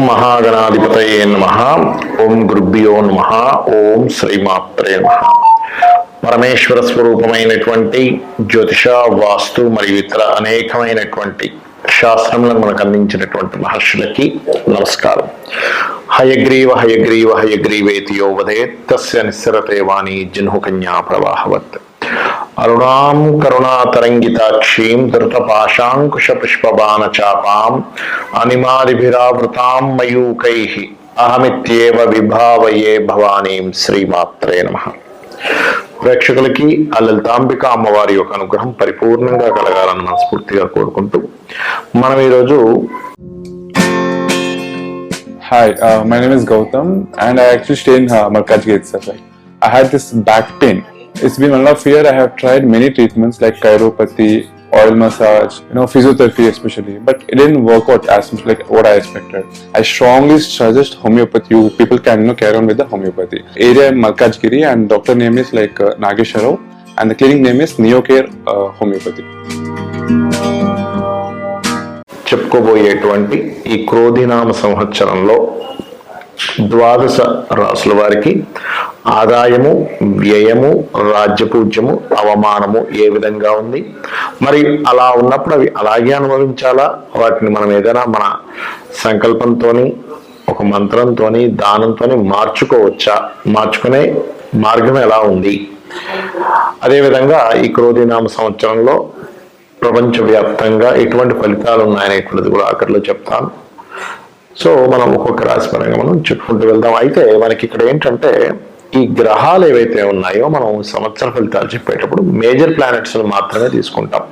మహాగణాధిపతయే నమః. ఓం గురుభ్యో నమః. ఓం శ్రీమాత్రే నమః. పరమేశ్వర స్వరూపమైనటువంటి జ్యోతిష, వాస్తు మరియు ఇతర అనేకమైనటువంటి శాస్త్రములను మనకు అందించినటువంటి మహర్షులకి నమస్కారం. హయగ్రీవ హయగ్రీవ హయగ్రీవేతి యో వదేత్ తస్య నిస్సరతే వాణి జహ్ను కన్యా ప్రవాహవత్. అరుణాం కరుణాతరంగితాక్షీం ధృతపాశాంకుశ పుష్పబాణ చాపాం అనిమాదిభిరావృతాం మయూకైః అహమిత్యేవ విభావయే భవానీం. శ్రీమాత్రే నమః. ప్రేక్షకులకి ఆ లలితాంబిక అమ్మవారి యొక్క అనుగ్రహం పరిపూర్ణంగా కలగాలని మనస్ఫూర్తిగా కోరుకుంటూ మనం ఈరోజు Hi, my name is Gautam and I actually stay in Malkajgiri itself. Right? I had this back pain. It's been 1.5 years. I have tried many treatments like chiropathy, oil massage, physiotherapy especially, but it didn't work out as much like what I expected. I strongly suggest homeopathy. You people can carry on with the homeopathy. Area in Malkajgiri and doctor name is like Nageshwar and the clinic name is Neocare Homeopathy. చెప్పుకోబోయేటువంటి ఈ క్రోధినామ సంవత్సరంలో ద్వాదశ రాసుల వారికి ఆదాయము, వ్యయము, రాజ్యపూజ్యము, అవమానము ఏ విధంగా ఉంది, మరి అలా ఉన్నప్పుడు అవి అలాగే అనుభవించాలా, వాటిని మనం ఏదైనా మన సంకల్పంతో ఒక మంత్రంతో దానంతో మార్చుకోవచ్చా, మార్చుకునే మార్గం ఎలా ఉంది, అదేవిధంగా ఈ క్రోధినామ సంవత్సరంలో ప్రపంచవ్యాప్తంగా ఎటువంటి ఫలితాలు ఉన్నాయనేటువంటిది కూడా ఆఖరిలో చెప్తాను. సో మనం ఒక్కొక్క రాశి పరంగా మనం చెప్పుకుంటూ వెళ్దాం. అయితే మనకి ఇక్కడ ఏంటంటే ఈ గ్రహాలు ఏవైతే ఉన్నాయో మనం సంవత్సర ఫలితాలు చెప్పేటప్పుడు మేజర్ ప్లానెట్స్ మాత్రమే తీసుకుంటాం.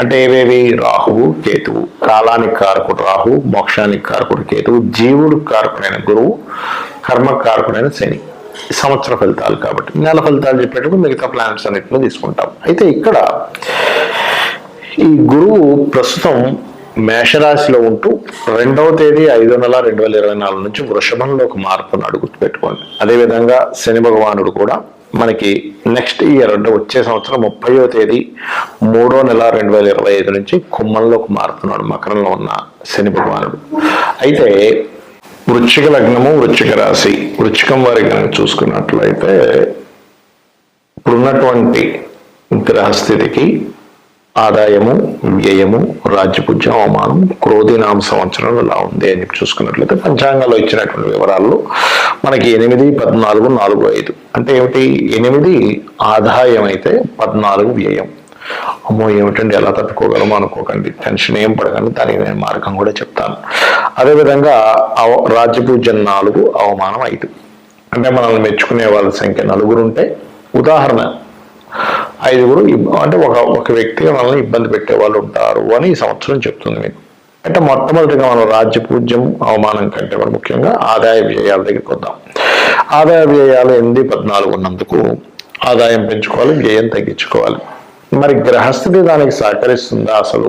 అంటే ఏవేవి? రాహువు, కేతువు. కాలానికి కారకుడు రాహువు, మోక్షానికి కారకుడు కేతువు, జీవుడు కారకుడైన గురువు, కర్మ కారకుడైన శని. సంవత్సర ఫలితాలు కాబట్టి నెల ఫలితాలు చెప్పేటప్పుడు మిగతా ప్లానెట్స్ అన్నింటినీ తీసుకుంటాం. అయితే ఇక్కడ ఈ గురువు ప్రస్తుతం మేషరాశిలో ఉంటూ 2వ తేదీ 5వ నెల 2024 నుంచి వృషభంలోకి మారుతున్నాడు, గుర్తుపెట్టుకోండి. అదేవిధంగా శని భగవానుడు కూడా మనకి నెక్స్ట్ ఇయర్ అంటే వచ్చే సంవత్సరం 30వ తేదీ 3వ నెల 2025 నుంచి కుంభంలోకి మారుతున్నాడు, మకరంలో ఉన్న శని భగవానుడు. అయితే వృశ్చిక లగ్నము, వృశ్చిక రాశి, వృశ్చికం వారి కనుక చూసుకున్నట్లయితే ఇప్పుడున్నటువంటి గ్రహస్థితికి ఆదాయము, వ్యయము, రాజ్యపూజ్యం, అవమానం క్రోధినామ సంవత్సరం ఎలా ఉంది అని చెప్పి చూసుకున్నట్లయితే పంచాంగంలో ఇచ్చినటువంటి వివరాల్లో మనకి 8, 14, 4, 5 అంటే ఏమిటి? 8 ఆదాయం అయితే 14 వ్యయం. అమ్మో ఏమిటండి ఎలా తట్టుకోగలమో అనుకోకండి, టెన్షన్ ఏం పడకండి, దానికి నేను మార్గం కూడా చెప్తాను. అదేవిధంగా రాజ్యపూజ్యం 4, అవమానం 5. అంటే మనల్ని మెచ్చుకునే వాళ్ళ సంఖ్య 4 ఉంటే, ఉదాహరణ 5 అంటే ఒక వ్యక్తిగా మనల్ని ఇబ్బంది పెట్టే వాళ్ళు ఉంటారు అని ఈ సంవత్సరం చెప్తుంది మీకు. అంటే మొట్టమొదటిగా మనం రాజ్యపూజ్యం, అవమానం కంటే మనం ముఖ్యంగా ఆదాయ వ్యయాల దగ్గరికి వద్దాం. ఆదాయ వ్యయాలు 8, 14 ఉన్నందుకు ఆదాయం పెంచుకోవాలి, వ్యయం తగ్గించుకోవాలి. మరి గ్రహస్థితి దానికి సహకరిస్తుందా? అసలు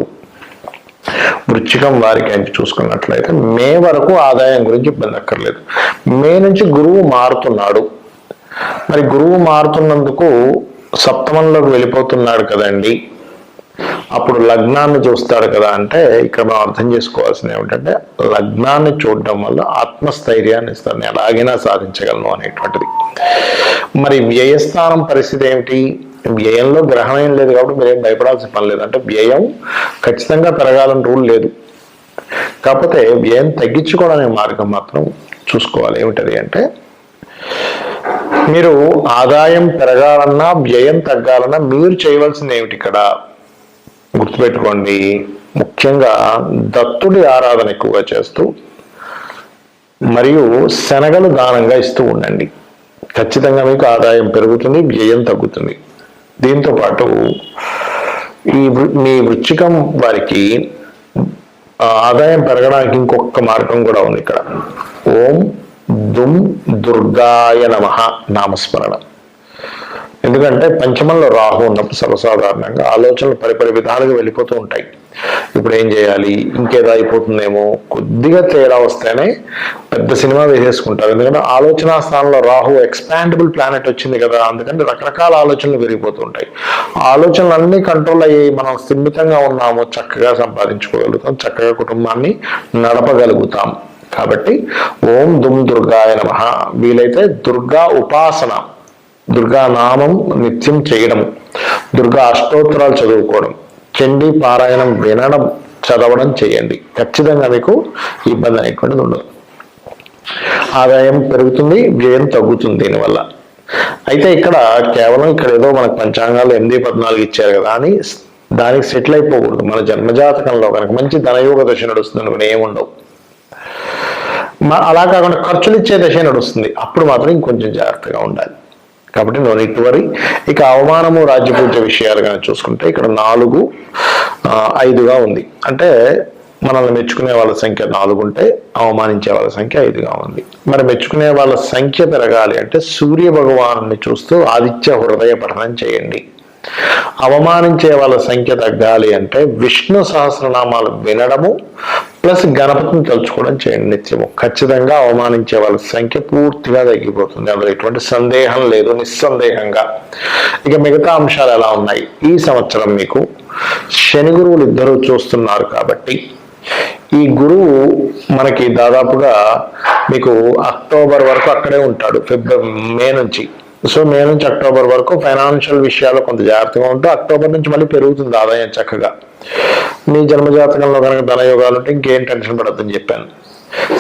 వృశ్చికం వారికి అని చూసుకున్నట్లయితే మే వరకు ఆదాయం గురించి ఇబ్బంది అక్కర్లేదు. మే నుంచి గురువు మారుతున్నాడు. మరి గురువు మారుతున్నందుకు సప్తమంలోకి వెళ్ళిపోతున్నాడు కదండి, అప్పుడు లగ్నాన్ని చూస్తాడు కదా. అంటే ఇక్కడ మనం అర్థం చేసుకోవాల్సింది ఏమిటంటే లగ్నాన్ని చూడడం వల్ల ఆత్మస్థైర్యాన్ని ఇస్తాడు, నేను ఎలాగైనా సాధించగలను అనేటువంటిది. మరి వ్యయస్థానం పరిస్థితి ఏమిటి? వ్యయంలో గ్రహం ఏం లేదు కాబట్టి మీరేం భయపడాల్సిన పని లేదు. అంటే వ్యయం ఖచ్చితంగా పెరగాలని రూల్ లేదు, కాకపోతే వ్యయం తగ్గించుకోవడానికి మార్గం మాత్రం చూసుకోవాలి. ఏమిటది అంటే మీరు ఆదాయం పెరగాలన్నా వ్యయం తగ్గాలన్నా మీరు చేయవలసింది ఏమిటి? ఇక్కడ గుర్తుపెట్టుకోండి, ముఖ్యంగా దత్తుడి ఆరాధన ఎక్కువగా చేస్తూ మరియు శనగలు దానంగా ఇస్తూ ఉండండి. ఖచ్చితంగా మీకు ఆదాయం పెరుగుతుంది, వ్యయం తగ్గుతుంది. దీంతో పాటు మీ వృశ్చికం వారికి ఆదాయం పెరగడానికి ఇంకొక మార్గం కూడా ఉంది ఇక్కడ. ఓం దుం దుర్గాయ నమః నామస్మరణ. ఎందుకంటే పంచమంలో రాహు ఉన్నప్పుడు సర్వసాధారణంగా ఆలోచనలు పరిపరి విధాలుగా వెళ్ళిపోతూ ఉంటాయి. ఇప్పుడు ఏం చేయాలి, ఇంకేదో అయిపోతుందేమో, కొద్దిగా తేడా వస్తేనే పెద్ద సినిమా వేసేసుకుంటారు. ఎందుకంటే ఆలోచన స్థానంలో రాహు ఎక్స్పాండబుల్ ప్లానెట్ వచ్చింది కదా, అందుకంటే రకరకాల ఆలోచనలు పెరిగిపోతూ ఉంటాయి. ఆలోచనలు అన్నీ కంట్రోల్ అయ్యి మనం స్థిమితంగా ఉన్నాము, చక్కగా సంపాదించుకోగలుగుతాం, చక్కగా కుటుంబాన్ని నడపగలుగుతాం. కాబట్టి ఓం దుమ్ దుర్గాయ నమః. వీలైతే దుర్గా ఉపాసన, దుర్గా నామం నిత్యం చేయడం, దుర్గా అష్టోత్తరాలు చదువుకోవడం, చండీ పారాయణం వినడం, చదవడం చేయండి. ఖచ్చితంగా మీకు ఇబ్బంది అనేటువంటిది ఉండదు. ఆదాయం పెరుగుతుంది, వ్యయం తగ్గుతుంది దీనివల్ల. అయితే ఇక్కడ కేవలం ఇక్కడ ఏదో మనకు పంచాంగాలు 8-14 ఇచ్చారు కదా అని దానికి సెటిల్ అయిపోకూడదు. మన జన్మజాతకంలో కనుక మంచి ధనయోగ దశ నడుస్తుంది అనుకుని ఏముండవు. అలా కాకుండా ఖర్చులు ఇచ్చే దశ నడుస్తుంది, అప్పుడు మాత్రం ఇంకొంచెం జాగ్రత్తగా ఉండాలి. కాబట్టి నో నీడ్ టు వరీ. ఇక అవమానము రాజ్యపూజ విషయాలు కనుక చూసుకుంటే ఇక్కడ 4, 5గా ఉంది. అంటే మనల్ని మెచ్చుకునే వాళ్ళ సంఖ్య 4 ఉంటే అవమానించే వాళ్ళ సంఖ్య 5గా ఉంది. మరి మెచ్చుకునే వాళ్ళ సంఖ్య పెరగాలి అంటే సూర్య భగవాను చూస్తూ ఆదిత్య హృదయ పఠనం చేయండి. అవమానించే వాళ్ళ సంఖ్య తగ్గాలి అంటే విష్ణు సహస్రనామాలు వినడము ప్లస్ గణపతిని తలుచుకోవడం చేయండి నిత్యము. ఖచ్చితంగా అవమానించే వాళ్ళ సంఖ్య పూర్తిగా తగ్గిపోతుంది, అందులో ఎటువంటి సందేహం లేదు, నిస్సందేహంగా. ఇక మిగతా అంశాలు ఎలా ఉన్నాయి? ఈ సంవత్సరం మీకు శని గురువులు ఇద్దరు చూస్తున్నారు కాబట్టి ఈ గురువు మనకి దాదాపుగా మీకు అక్టోబర్ వరకు అక్కడే ఉంటాడు, మే నుంచి. సో మే నుంచి అక్టోబర్ వరకు ఫైనాన్షియల్ విషయాల్లో కొంత జాగ్రత్తగా ఉంటూ అక్టోబర్ నుంచి మళ్ళీ పెరుగుతుంది ఆదాయం చక్కగా. మీ జన్మజాతకంలో కనుక ధనయోగాలు ఉంటే ఇంకేం టెన్షన్ పడద్దని చెప్పాను.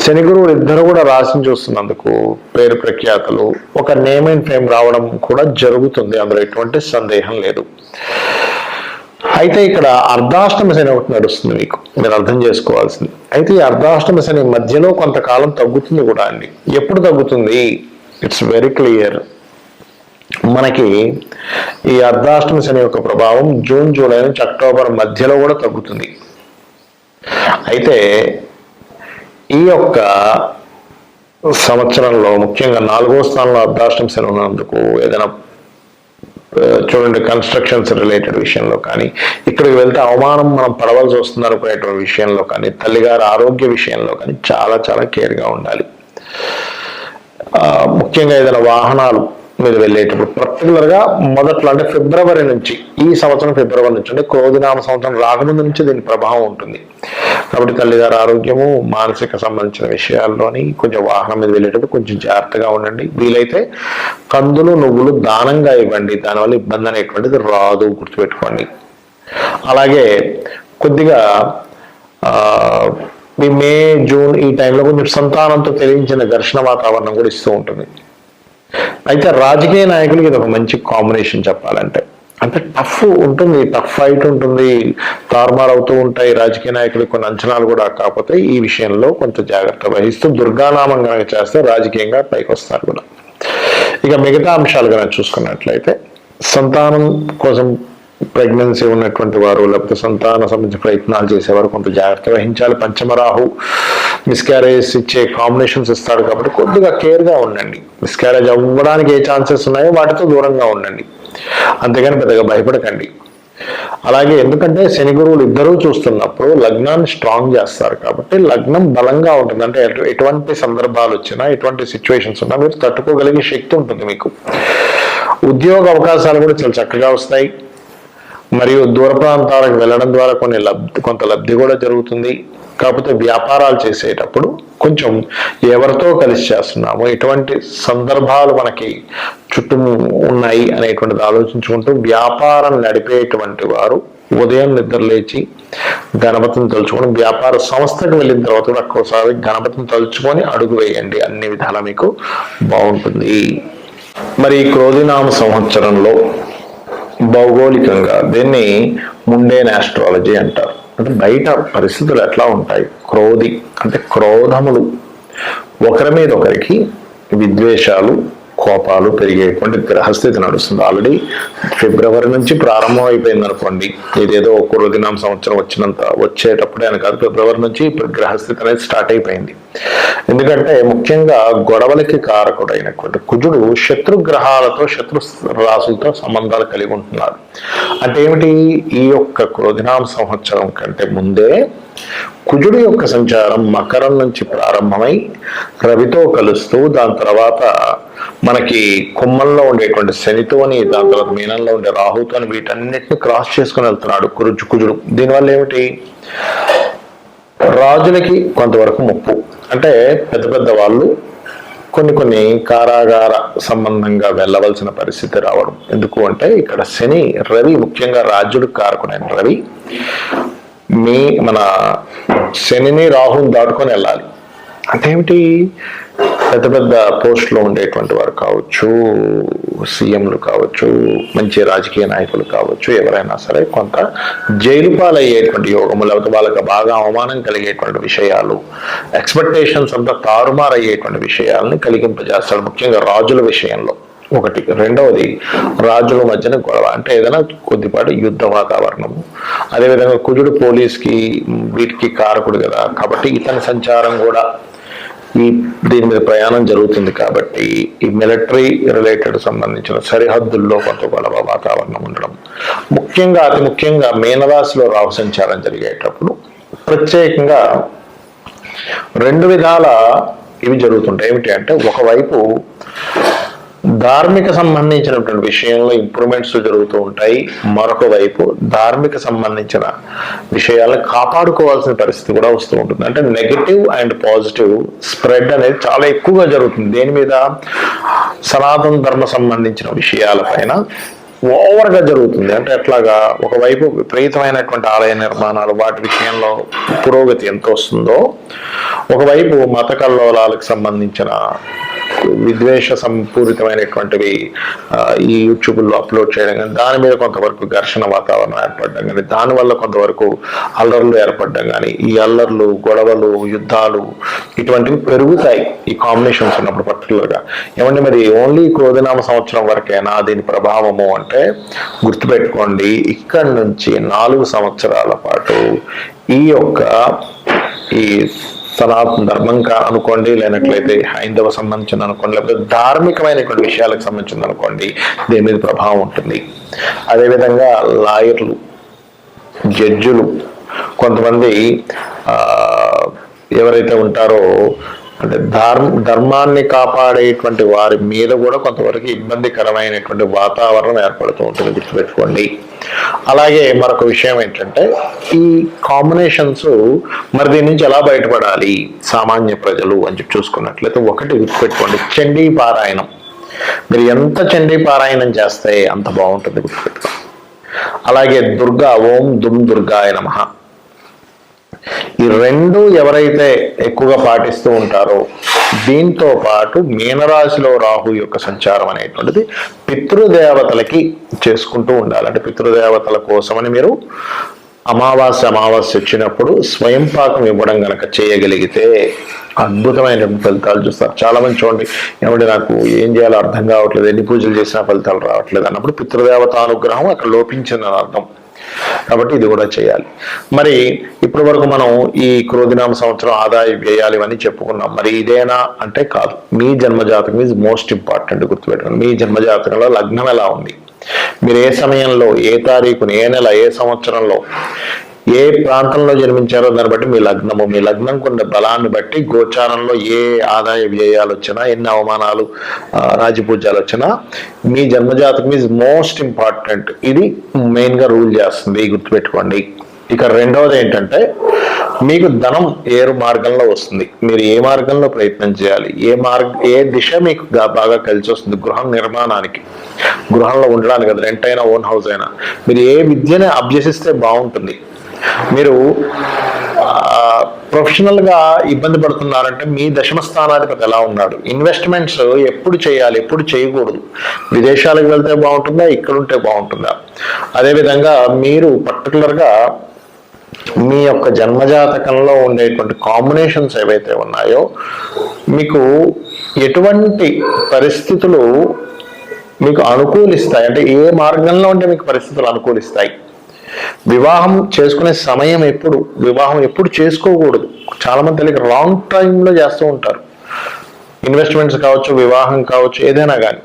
శని గురువులు ఇద్దరు కూడా రాశిని చూస్తున్నందుకు పేరు ప్రఖ్యాతలు, ఒక నేమ్ అండ్ ఫేమ్ రావడం కూడా జరుగుతుంది, అందులో ఎటువంటి సందేహం లేదు. అయితే ఇక్కడ అర్ధాష్టమ శని ఒకటి నడుస్తుంది మీకు, మీరు అర్థం చేసుకోవాల్సింది. అయితే ఈ అర్ధాష్టమ శని మధ్యలో కొంతకాలం తగ్గుతుంది కూడా అండి. ఎప్పుడు తగ్గుతుంది? It's very clear. మనకి ఈ అర్ధాష్టమ శని యొక్క ప్రభావం జూన్, జూలై నుంచి అక్టోబర్ మధ్యలో కూడా తగ్గుతుంది. అయితే ఈ యొక్క సంవత్సరంలో ముఖ్యంగా 4వ స్థానంలో అర్ధాష్టమ శని ఉన్నందుకు ఏదైనా చూడండి, కన్స్ట్రక్షన్స్ రిలేటెడ్ విషయంలో కానీ, ఇక్కడికి వెళ్తే అవమానం మనం పడవలసి వస్తున్నారు అనుకునేటువంటి విషయంలో కానీ, తల్లిగారి ఆరోగ్య విషయంలో కానీ చాలా చాలా కేర్గా ఉండాలి. ముఖ్యంగా ఏదైనా వాహనాలు మీద వెళ్ళేటప్పుడు పర్టికులర్గా మొదట్లో అంటే ఫిబ్రవరి నుంచి, ఈ సంవత్సరం ఫిబ్రవరి నుంచి అంటే క్రోధినామ సంవత్సరం రాకముందు నుంచి దీని ప్రభావం ఉంటుంది. కాబట్టి తల్లిగారి ఆరోగ్యము, మానసిక సంబంధించిన విషయాల్లోని కొంచెం వాహనం మీద వెళ్ళేటప్పుడు కొంచెం జాగ్రత్తగా ఉండండి. వీలైతే కందులు, నువ్వులు దానంగా ఇవ్వండి, దానివల్ల ఇబ్బంది అనేటువంటిది రాదు, గుర్తుపెట్టుకోండి. అలాగే కొద్దిగా మీ మే, జూన్ ఈ టైంలో కొంచెం సంతానంతో తెలియించిన ఘర్షణ వాతావరణం కూడా ఇస్తూ ఉంటుంది. అయితే రాజకీయ నాయకులకి ఇది ఒక మంచి కాంబినేషన్ చెప్పాలంటే. అంటే టఫ్ ఉంటుంది, టఫ్ ఫైట్ ఉంటుంది, తారుమారు అవుతూ ఉంటాయి రాజకీయ నాయకులకు కొన్ని అంచనాలు కూడా. కాకపోతే ఈ విషయంలో కొంత జాగ్రత్త వహిస్తూ దుర్గానామం కనుక చేస్తే రాజకీయంగా పైకి వస్తారు కూడా. ఇక మిగతా అంశాలు కనుక చూసుకున్నట్లయితే సంతానం కోసం ప్రెగ్నెన్సీ ఉన్నటువంటి వారు లేకపోతే సంతాన సంబంధించిన ప్రయత్నాలు చేసేవారు కొంత జాగ్రత్త వహించాలి. పంచమరాహు మిస్క్యారేజ్ ఇచ్చే కాంబినేషన్స్ ఇస్తాడు కాబట్టి కొద్దిగా కేర్గా ఉండండి. మిస్క్యారేజ్ అవ్వడానికి ఏ ఛాన్సెస్ ఉన్నాయో వాటితో దూరంగా ఉండండి, అంతేగాని పెద్దగా భయపడకండి. అలాగే ఎందుకంటే శని గురువులు ఇద్దరూ చూస్తున్నప్పుడు లగ్నాన్ని స్ట్రాంగ్ చేస్తారు కాబట్టి లగ్నం బలంగా ఉంటుంది. అంటే ఎటువంటి సందర్భాలు వచ్చినా, ఎటువంటి సిచ్యువేషన్స్ ఉన్నా మీరు తట్టుకోగలిగే శక్తి ఉంటుంది మీకు. ఉద్యోగ అవకాశాలు కూడా చాలా చక్కగా వస్తాయి. మరియు దూర ప్రాంతాలకు వెళ్ళడం ద్వారా కొంత లబ్ధి కూడా జరుగుతుంది. కాకపోతే వ్యాపారాలు చేసేటప్పుడు కొంచెం ఎవరితో కలిసి చేస్తున్నాము, ఎటువంటి సందర్భాలు మనకి చుట్టూ ఉన్నాయి అనేటువంటిది ఆలోచించుకుంటూ వ్యాపారం నడిపేటువంటి వారు ఉదయం నిద్రలేచి గణపతిని తలుచుకొని, వ్యాపార సంస్థకు వెళ్ళిన తర్వాత కూడా ఒక్కోసారి గణపతిని తలుచుకొని అడుగు వేయండి, అన్ని విధాలా మీకు బాగుంటుంది. మరి క్రోధినామ సంవత్సరంలో భౌగోళికంగా దీన్ని ముండేన్ ఆస్ట్రాలజీ అంటారు. అంటే బయట పరిస్థితులు ఎట్లా ఉంటాయి, క్రోధి అంటే క్రోధములు, ఒకరి మీద ఒకరికి విద్వేషాలు, కోపాలు పెరిగేటువంటి గ్రహస్థితి నడుస్తుంది. ఆల్రెడీ ఫిబ్రవరి నుంచి ప్రారంభం అయిపోయింది అనుకోండి. ఇదేదో క్రోధినామ సంవత్సరం వచ్చేటప్పుడే అని కాదు, ఫిబ్రవరి నుంచి ఇప్పుడు గ్రహస్థితి అనేది స్టార్ట్ అయిపోయింది. ఎందుకంటే ముఖ్యంగా గొడవలకి కారకుడైనటువంటి కుజుడు శత్రుగ్రహాలతో, శత్రు రాసులతో సంబంధాలు కలిగి ఉంటున్నారు. అంటే ఏమిటి, ఈ యొక్క క్రోధినామ సంవత్సరం కంటే ముందే కుజుడు యొక్క సంచారం మకరం నుంచి ప్రారంభమై రవితో కలుస్తూ దాని తర్వాత మనకి కుంభంలో ఉండేటువంటి శనితోని, దాని తర్వాత మీనంలో ఉండే రాహుతోని, వీటన్నిటిని క్రాస్ చేసుకుని వెళ్తున్నాడు కుజుడు. దీనివల్ల ఏమిటి, రాజులకి కొంతవరకు ముప్పు, అంటే పెద్ద పెద్ద వాళ్ళు కొన్ని కారాగార సంబంధంగా వెళ్ళవలసిన పరిస్థితి రావడం. ఎందుకు అంటే ఇక్కడ శని, రవి, ముఖ్యంగా రాజుడు కారకుడైన రవి మన శనిని రాహుని దాటుకొని వెళ్ళాలి. అంటే ఏమిటి, పెద్ద పెద్ద పోస్టులో ఉండేటువంటి వారు కావచ్చు, సీఎంలు కావచ్చు, మంచి రాజకీయ నాయకులు కావచ్చు, ఎవరైనా సరే కొంత జైలు పాలయ్యేటువంటి యోగము, లేకపోతే వాళ్ళకి బాగా అవమానం కలిగేటువంటి విషయాలు, ఎక్స్పెక్టేషన్స్ అంతా తారుమారయ్యేటువంటి విషయాలని కలిగింపజేస్తాడు, ముఖ్యంగా రాజుల విషయంలో. ఒకటి. రెండవది, రాజుల మధ్యన గొడవ, అంటే ఏదైనా కొద్దిపాటి యుద్ధ వాతావరణము. అదేవిధంగా కుజుడు పోలీస్కి వీటికి కారకుడు కదా, కాబట్టి ఇతని సంచారం కూడా దీని మీద ప్రయాణం జరుగుతుంది. కాబట్టి ఈ మిలిటరీ రిలేటెడ్ సంబంధించిన సరిహద్దుల్లో కొంత గొడవ వాతావరణం ఉండడం, అతి ముఖ్యంగా మీనరాశిలో రాహు సంచారం జరిగేటప్పుడు ప్రత్యేకంగా 2 విధాల ఇవి జరుగుతుంటాయి. ఏమిటి అంటే, ఒకవైపు ధార్మిక సంబంధించినటువంటి విషయంలో ఇంప్రూవ్మెంట్స్ జరుగుతూ ఉంటాయి, మరొక వైపు ధార్మిక సంబంధించిన విషయాలను కాపాడుకోవాల్సిన పరిస్థితి కూడా వస్తూ ఉంటుంది. అంటే నెగటివ్ అండ్ పాజిటివ్ స్ప్రెడ్ అనేది చాలా ఎక్కువగా జరుగుతుంది. దేని మీద? సనాతన ధర్మ సంబంధించిన విషయాలపైన ఓవర్గా జరుగుతుంది. అంటే ఎట్లాగా, ఒకవైపు విపరీతమైనటువంటి ఆలయ నిర్మాణాలు, వాటి విషయంలో పురోగతి ఎంత వస్తుందో, ఒకవైపు మత కల్లోలాలకు సంబంధించిన విద్వేష సంపూరితమైనటువంటివి ఈ యూట్యూబ్లో అప్లోడ్ చేయడం కానీ, దాని మీద కొంతవరకు ఘర్షణ వాతావరణం ఏర్పడడం కానీ, దానివల్ల కొంతవరకు అల్లర్లు ఏర్పడడం కానీ, ఈ అల్లర్లు, గొడవలు, యుద్ధాలు ఇటువంటివి పెరుగుతాయి ఈ కాంబినేషన్స్ ఉన్నప్పుడు పర్టికులర్గా. ఏమంటే మరి ఓన్లీ క్రోధినామ సంవత్సరం వరకేనా దీని ప్రభావము అంటే, గుర్తుపెట్టుకోండి, ఇక్కడి నుంచి 4 సంవత్సరాల పాటు ఈ సనాతన ధర్మం అనుకోండి, లేనట్లయితే హైందవ సంబంధించిన అనుకోండి, లేకపోతే ధార్మికమైనటువంటి విషయాలకు సంబంధించింది అనుకోండి, దీని మీద ప్రభావం ఉంటుంది. అదేవిధంగా లాయర్లు, జడ్జులు, కొంతమంది ఎవరైతే ఉంటారో అంటే ధర్మాన్ని కాపాడేటువంటి వారి మీద కూడా కొంతవరకు ఇబ్బందికరమైనటువంటి వాతావరణం ఏర్పడుతూ ఉంటుంది, గుర్తుపెట్టుకోండి. అలాగే మరొక విషయం ఏంటంటే, ఈ కాంబినేషన్స్ మరి దీని నుంచి ఎలా బయటపడాలి సామాన్య ప్రజలు అని చెప్పి చూసుకున్నట్లయితే, ఒకటి గుర్తుపెట్టుకోండి, చండీ పారాయణం. మీరు ఎంత చండీ పారాయణం చేస్తే అంత బాగుంటుంది, గుర్తుపెట్టుకోండి. అలాగే దుర్గా, ఓం దుమ్ దుర్గాయ నమః. ఈ 2 ఎవరైతే ఎక్కువగా పాటిస్తూ ఉంటారో, దీంతో పాటు మీనరాశిలో రాహు యొక్క సంచారం అనేటువంటిది పితృదేవతలకి చేసుకుంటూ ఉండాలి. అంటే పితృదేవతల కోసమని మీరు అమావాస్య వచ్చినప్పుడు స్వయం పాకం ఇవ్వడం గనక చేయగలిగితే అద్భుతమైన ఫలితాలు చూస్తారు. చాలా మంది చూడండి, ఏమంటే నాకు ఏం చేయాలో అర్థం కావట్లేదు, ఎన్ని పూజలు చేసినా ఫలితాలు రావట్లేదు అన్నప్పుడు పితృదేవత అనుగ్రహం అక్కడ లోపించిందని అర్థం. కాబట్టి ఇది కూడా చేయాలి. మరి ఇప్పటి వరకు మనం ఈ క్రోధినామ సంవత్సరం ఆదాయ వ్యయాలు ఇవన్నీ చెప్పుకున్నాం. మరి ఇదేనా అంటే కాదు. మీ జన్మజాతకం ఈజ్ మోస్ట్ ఇంపార్టెంట్, గుర్తుపెట్టుకోండి. మీ జన్మజాతకంలో లగ్నం ఎలా ఉంది, మీరు ఏ సమయంలో, ఏ తారీఖుని, ఏ నెల, ఏ సంవత్సరంలో, ఏ ప్రాంతంలో జన్మించారో దాన్ని బట్టి మీ లగ్నం కొన్న బలాన్ని బట్టి గోచారంలో ఏ ఆదాయ వ్యయాలు వచ్చినా, ఎన్ని అవమానాలు, రాజపూజ్యాలు వచ్చినా, మీ జన్మజాతకం ఈజ్ మోస్ట్ ఇంపార్టెంట్. ఇది మెయిన్ గా రూల్ చేస్తుంది, గుర్తుపెట్టుకోండి. ఇక రెండవది ఏంటంటే, మీకు ధనం ఏ మార్గంలో వస్తుంది, మీరు ఏ మార్గంలో ప్రయత్నం చేయాలి, ఏ దిశ మీకు బాగా కలిసి వస్తుంది. గృహం నిర్మాణానికి, గృహంలో ఉండడానికి, అది రెంట్ అయినా ఓన్ హౌస్ అయినా, మీరు ఏ విద్యని అభ్యసిస్తే బాగుంటుంది. మీరు ప్రొఫెషనల్ గా ఇబ్బంది పడుతున్నారంటే మీ దశమ స్థానాధిపతి ఎలా ఉన్నాడు, ఇన్వెస్ట్మెంట్స్ ఎప్పుడు చేయాలి, ఎప్పుడు చేయకూడదు, విదేశాలకు వెళ్తే బాగుంటుందా, ఇక్కడ ఉంటే బాగుంటుందా. అదేవిధంగా మీరు పర్టికులర్గా మీ యొక్క జన్మజాతకంలో ఉండేటువంటి కాంబినేషన్స్ ఏవైతే ఉన్నాయో, మీకు ఎటువంటి పరిస్థితులు మీకు అనుకూలిస్తాయి, అంటే ఏ మార్గంలో ఉంటే మీకు పరిస్థితులు అనుకూలిస్తాయి. వివాహం చేసుకునే సమయం ఎప్పుడు, వివాహం ఎప్పుడు చేసుకోకూడదు. చాలా మంది తెలియక రాంగ్ టైంలో చేస్తూ ఉంటారు. ఇన్వెస్ట్మెంట్స్ కావచ్చు, వివాహం కావచ్చు, ఏదైనా కానీ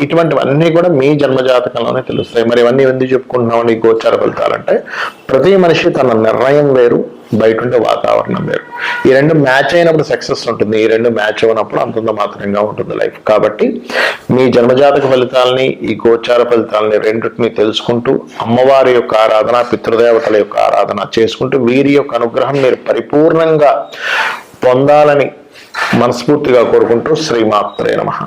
ఇటువంటివన్నీ కూడా మీ జన్మజాతకంలోనే తెలుస్తాయి. మరి ఇవన్నీ ఎందుకు చెప్పుకుంటున్నామని గోచార ఫలితాలంటే, ప్రతి మనిషి తన నిర్ణయం వేరు, బయట ఉండే వాతావరణం వేరు. ఈ రెండు మ్యాచ్ అయినప్పుడు సక్సెస్ ఉంటుంది, ఈ రెండు మ్యాచ్ అయినప్పుడు అంతంత మాత్రంగా ఉంటుంది లైఫ్. కాబట్టి మీ జన్మజాతక ఫలితాలని, ఈ గోచార ఫలితాలని రెండింటిని తెలుసుకుంటూ అమ్మవారి యొక్క ఆరాధన, పితృదేవతల యొక్క ఆరాధన చేసుకుంటూ వీరి యొక్క అనుగ్రహం మీరు పరిపూర్ణంగా పొందాలని మనస్ఫూర్తిగా కోరుకుంటూ శ్రీమాత్రే నమః.